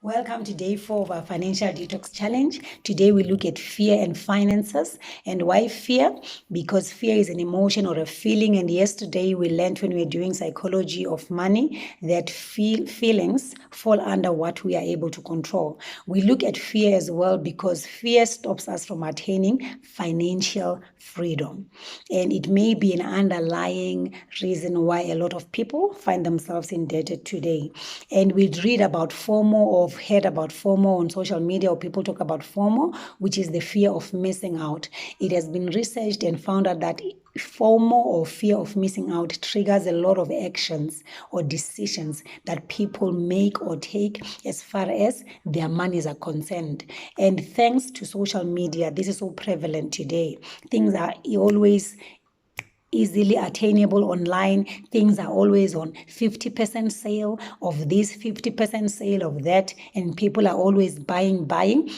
Welcome to day 4 of our financial detox challenge. Today we look at fear and finances. And why fear? Because fear is an emotion or a feeling. And yesterday we learned when we were doing psychology of money that feelings fall under what we are able to control. We look at fear as well because fear stops us from attaining financial freedom. And it may be an underlying reason why a lot of people find themselves indebted today. And we read about FOMO or heard about FOMO on social media, or people talk about FOMO, which is the fear of missing out. It has been researched and found out that FOMO or fear of missing out triggers a lot of actions or decisions that people make or take as far as their monies are concerned. And thanks to social media, this is so prevalent today. Things are always easily attainable online. Things are always on 50% sale of this, 50% sale of that, and people are always buying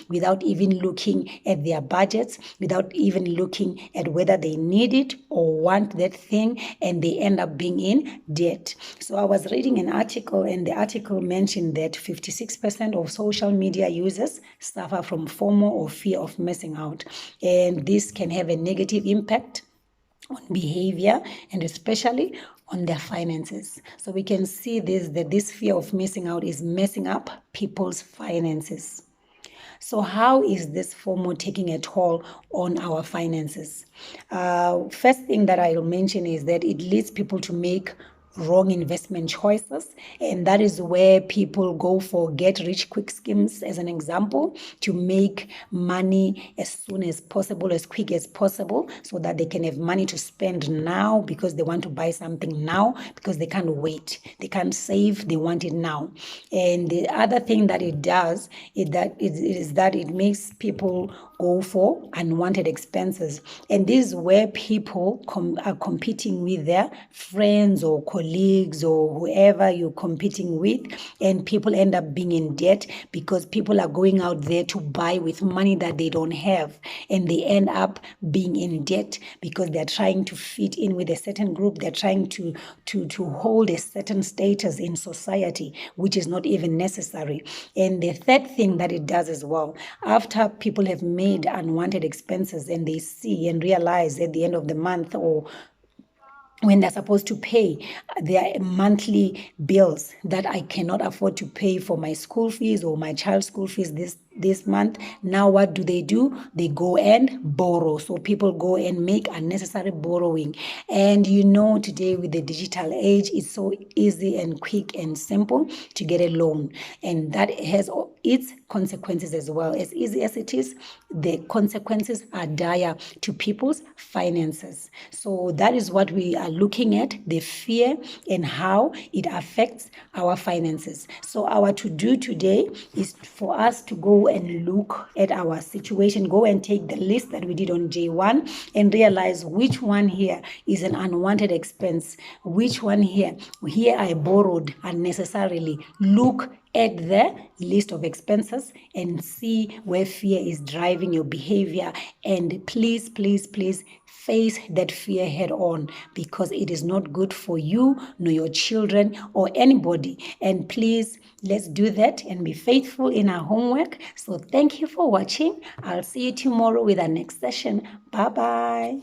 without even looking at their budgets, without even looking at whether they need it or want that thing, and they end up being in debt. So I was reading an article, and the article mentioned that 56% of social media users suffer from FOMO or fear of missing out, and this can have a negative impact on behavior and especially on their finances. So we can see that this fear of missing out is messing up people's finances. So how is this FOMO taking a toll on our finances? First thing that I'll mention is that it leads people to make wrong investment choices, and that is where people go for get rich quick schemes, as an example, to make money as soon as possible, as quick as possible, so that they can have money to spend now because they want to buy something now, because they can't wait, they can't save, they want it now. And the other thing that it does is that it makes people go for unwanted expenses, and this is where people are competing with their friends or colleagues or whoever you're competing with, and people end up being in debt because people are going out there to buy with money that they don't have, and they end up being in debt because they're trying to fit in with a certain group, they're trying to hold a certain status in society, which is not even necessary. And the third thing that it does as well, after people have made unwanted expenses and they see and realize at the end of the month, or when they're supposed to pay their monthly bills, that I cannot afford to pay for my school fees or my child's school fees this month. Now what do? They go and borrow. So people go and make unnecessary borrowing. And today with the digital age, it's so easy and quick and simple to get a loan, and that has its consequences as well. As easy as it is, the consequences are dire to people's finances. So that is what we are looking at, the fear and how it affects our finances. So our to-do today is for us to go and look at our situation, go and take the list that we did on J1 and realize which one here is an unwanted expense, which one here I borrowed unnecessarily. Look at the list of expenses and see where fear is driving your behavior, and please face that fear head on, because it is not good for you nor your children or anybody. And please, let's do that and be faithful in our homework. So thank you for watching. I'll see you tomorrow with our next session. Bye bye.